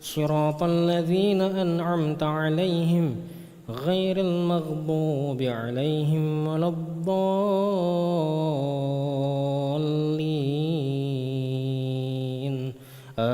صراط الذين أنعمت عليهم غير المغضوب عليهم ولا الضالين آمين.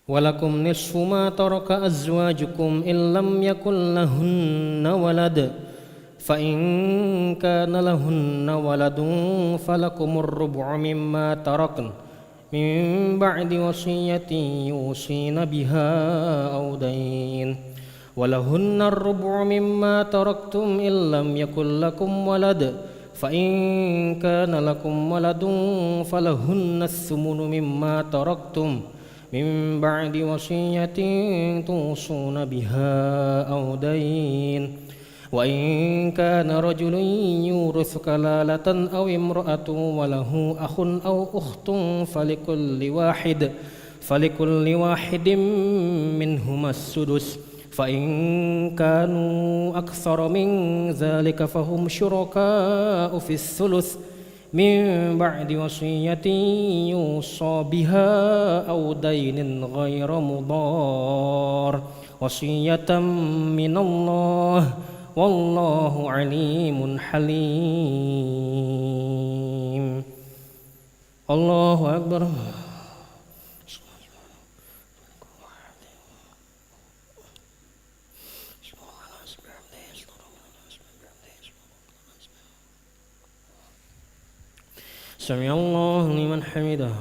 ولكم نصف ما ترك أزواجكم إن لم يكن لهن ولد فإن كان لهن ولد فلكم الربع مما تركن من بعد وصية يوصين بها أو دين ولهن الربع مما تركتم إن لم يكن لكم ولد فإن كان لكم ولد فلهن الثمن مما تركتم من بعد وصية توصون بها أو دين وإن كان رجل يورث كلالة أو امرأة وله أخ أو أخت فلكل واحد منهما السدس فإن كانوا أكثر من ذلك فهم شركاء في الثلث من بعد وصية يوصى بها أو دين غير مضار وصية من الله والله عليم حليم. الله أكبر. سمع الله لمن حمده.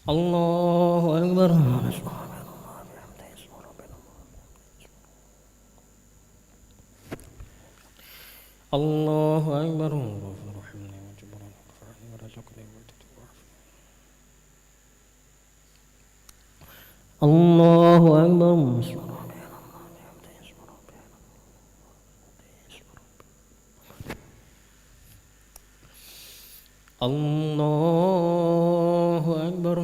الله أكبر. الله أكبر. الله أكبر. الله أكبر.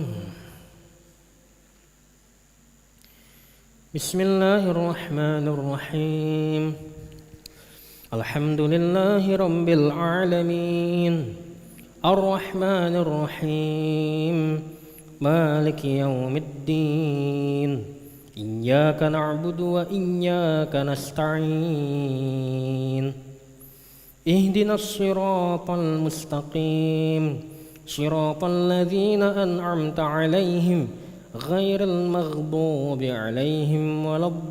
بسم الله الرحمن الرحيم. الحمد لله رب العالمين الرحمن الرحيم مالك يوم الدين إياك نعبد وإياك نستعين اهدنا الصراط المستقيم صراط الذين أنعمت عليهم غير المغضوب عليهم ولا الضالين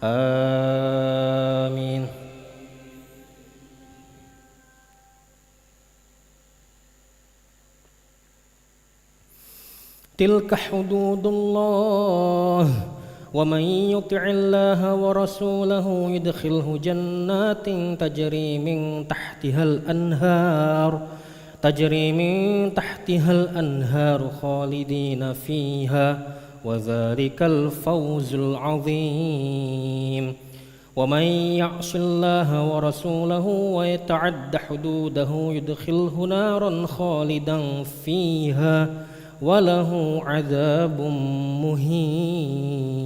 آمين. تلك حدود الله ومن يطع الله ورسوله يدخله جنات تجري من تحتها الأنهار خالدين فيها وذلك الفوز العظيم. ومن يعص الله ورسوله ويتعد حدوده يدخله نارا خالدا فيها وله عذاب مهين.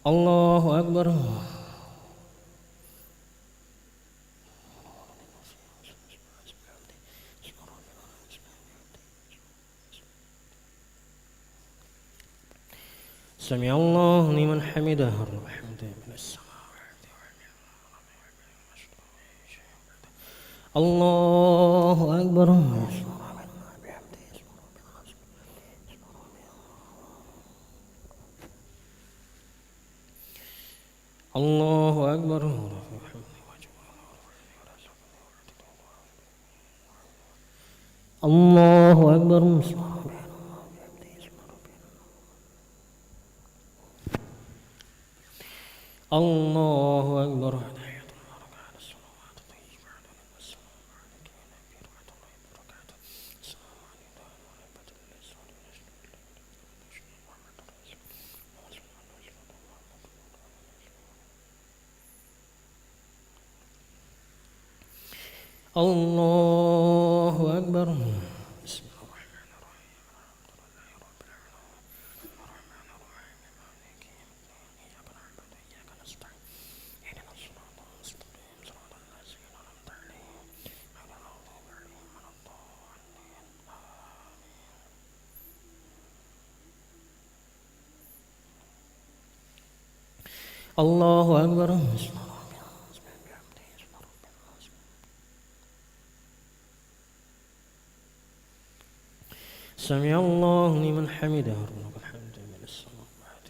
الله أكبر. سمع الله لمن حمده. الله أكبر. الله أكبر. الله أكبر. الله أكبر. الله الله أكبر. سمع الله لمن حمده ربنا الحمد من السماوات.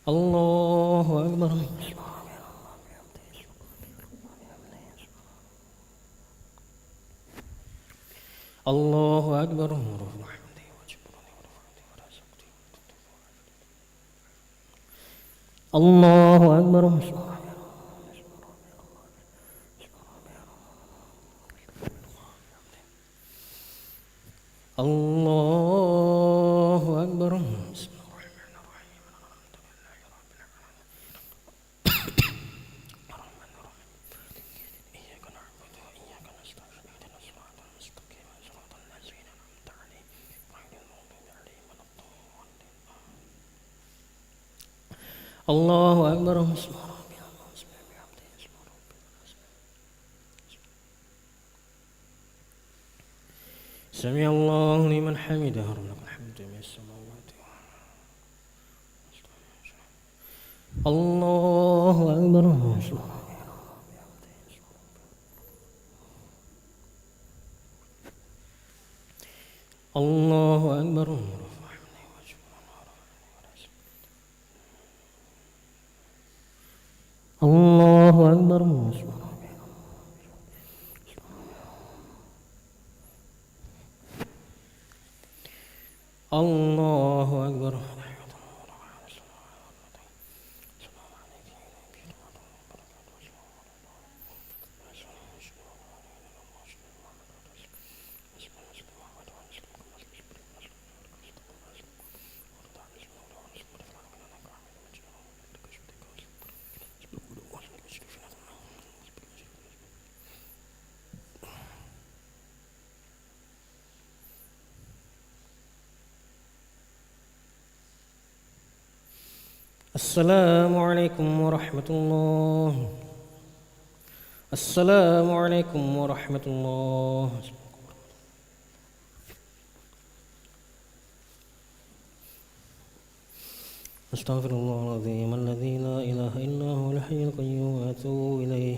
الله أكبر. الله أكبر. الله أكبر. الله أكبر. بسم الله الرحمن الرحيم. الرحمن الرحيم. إياك نعبد وإياك نستعين اهدنا الصراط المستقيم صراط الذين أنعمت عليهم غير المغضوب عليهم ولا الضالين. الله أكبر. بسم الله سمع الله لمن حمده ربنا الحمد من السماوات. الله أكبر. الله أكبر. الله أكبر. الله أكبر. السلام عليكم ورحمة الله. السلام عليكم ورحمة الله. أستغفر الله العظيم الذي لا إله إلا هو الحي القيوم وأتوب إليه.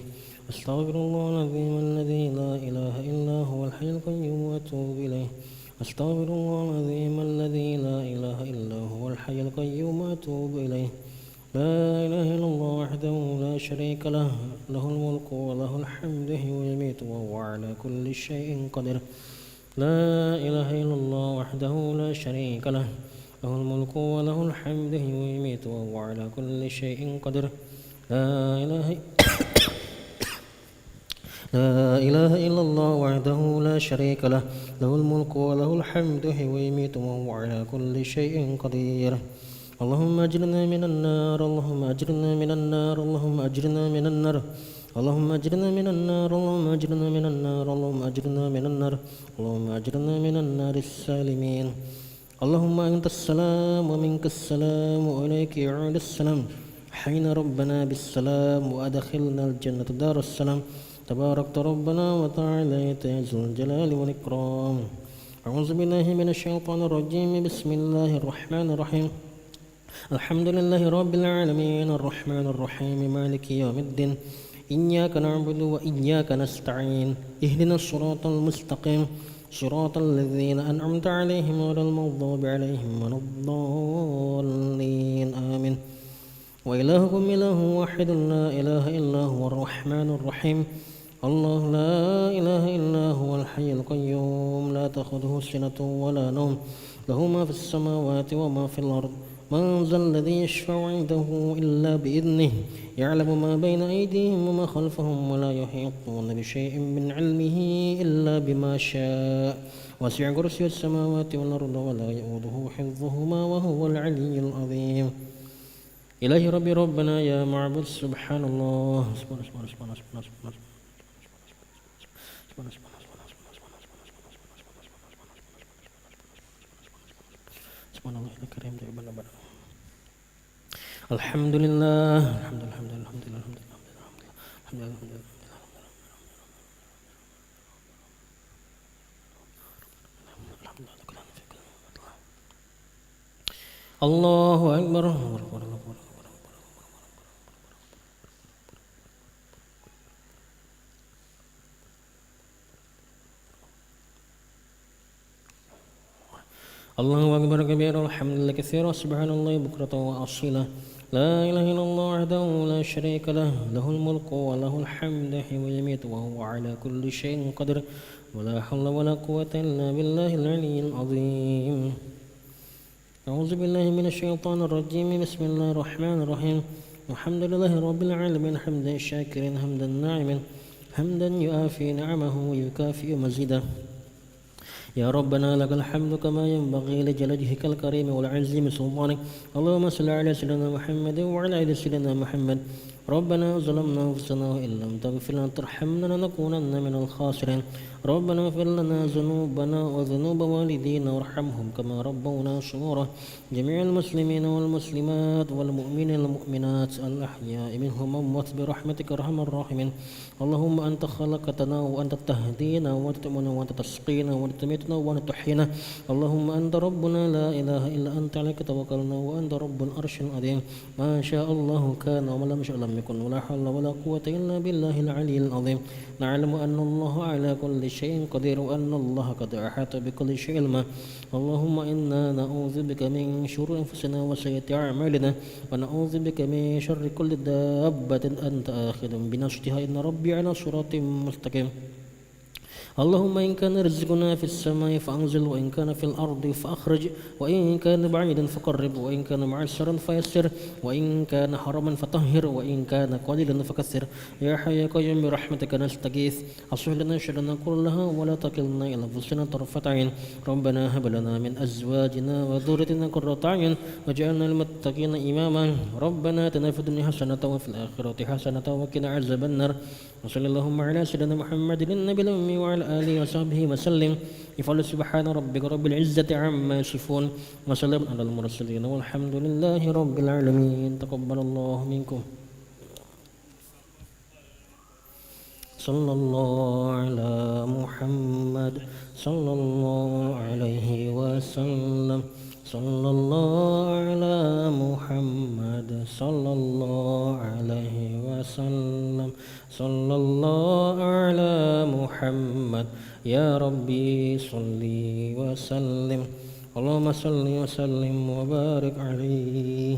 أستغفر الله العظيم الذي لا إله إلا هو الحي القيوم وأتوب إليه. أستغفر الله العظيم الذي لا إله إلا هو الحي القيوم وأتوب إليه. لا إله إلا الله وحده لا شريك له له الملك وله الحمد ويميت وهو على كل شيء قدير. لا إله إلا الله وحده لا شريك له له الملك وله الحمد ويميت وهو على كل شيء قدير. لا إله لا إله إلا الله وحده لا شريك له له الملك وله الحمد ويميت وهو على كل شيء قدير. اللهم أجرنا من النار. اللهم أجرنا من النار. اللهم أجرنا من النار. اللهم أجرنا من النار. اللهم أجرنا من النار. اللهم أجرنا من النار. اللهم أجرنا من النار السالمين. اللهم أنت السلام ومنك السلام وإليك يعود السلام. حين ربنا بالسلام وأدخلنا الجنة دار السلام. تباركت ربنا وتعاليت يا ذو الجلال والإكرام. أعوذ بالله من الشيطان الرجيم. بسم الله الرحمن الرحيم. الحمد لله رب العالمين الرحمن الرحيم مالك يوم الدين. إياك نعبد وإياك نستعين. اهدنا الصراط المستقيم صراط الذين أنعمت عليهم غير المغضوب عليهم ولا الضالين آمين. وإلهكم إله واحد لا إله إلا هو الرحمن الرحيم. الله لا إله إلا هو الحي القيوم لا تأخذه سنة ولا نوم له ما في السماوات وما في الأرض. من ذا الذي يشفع عنده إلا بإذنه يعلم ما بين أيديهم وما خلفهم ولا يحيطون بشيء من علمه إلا بما شاء. وسع كرسي السماوات والأرض ولا يؤوده حفظهما وهو العلي العظيم. إلهي ربي ربنا يا معبد سبحان الله. سبحان الله الكريم. الحمد لله الحمد لله الحمد لله الحمد لله الحمد لله الحمد لله الحمد لله. الله أكبر. الله أكبر كبيرا والحمد لله كثيرا سبحان الله بكرة وأصيلا لا إله إلا الله وحده لا شريك له له الملك وله الحمد يحيي ويميت وهو على كل شيء قدير ولا حول ولا قوة إلا بالله العلي العظيم. أعوذ بالله من الشيطان الرجيم بسم الله الرحمن الرحيم الحمد لله رب العالمين حمدا شاكرا حمدا ناعما حمدا يؤافي نعمه ويكافئ مزيدا. يا ربنا لك الحمد كما ينبغي لجلالك الكريم والعزيم سلطانك. اللهم صل على سيدنا محمد وعلى آل سيدنا محمد. ربنا ظلمنا أنفسنا وإن لم تغفر لنا وترحمنا لنكونن من الخاسرين. ربنا اغفر لنا ذنوبنا وذنوب والدينا وارحمهم كما ربونا صغارا. جميع المسلمين والمسلمات والمؤمنين والمؤمنات الأحياء منهم والأموات برحمتك أرحم الراحمين. اللهم أنت خلقتنا وأنت تهدينا وأنت تؤمنا وأنت تسقينا وأنت تميتنا وأنت تحيينا. اللهم أنت ربنا لا إله إلا أنت عليك توكلنا وأنت رب العرش العظيم. ما شاء الله كان وما لم يشأ لم يكن ولا حول ولا قوة إلا بالله العلي العظيم. نعلم أن الله على كل شيء قدير وأن الله قد أحاط بكل شيء علما. اللهم إنا نعوذ بك من شرور أنفسنا وسيئات أعمالنا ونعوذ بك من شر كل دابة أنت آخذ بنصرها إن ربي على صراط مستقيم. اللهم إن كان رزقنا في السماء فأنزل وإن كان في الأرض فأخرج وإن كان بعيدا فقرب وإن كان معسرا فيسر وإن كان حرما فطهر وإن كان قليلا فكثر. يا حي يا قيوم برحمتك نستغيث أصلح لنا شرنا كلها ولا تكلنا إلى أنفسنا طرفة عين. ربنا هب لنا من أزواجنا وذريتنا قرة أعين واجعلنا للمتقين إماما. ربنا آتنا في الدنيا حسنة وفي الآخرة حسنة وقنا عذاب النار. وصلى اللهم على سيدنا محمد النبي الأمي وعلى آله وصحبه وسلم. يفعل سبحان ربك رب العزة عما يصفون وسلام على المرسلين والحمد لله رب العالمين. تقبل الله منكم. صلى الله على محمد صلى الله عليه وسلم. صلى الله على محمد صلى الله عليه وسلم. صلى الله على محمد يا ربي صل وسلم. اللهم صل وسلم وبارك عليه.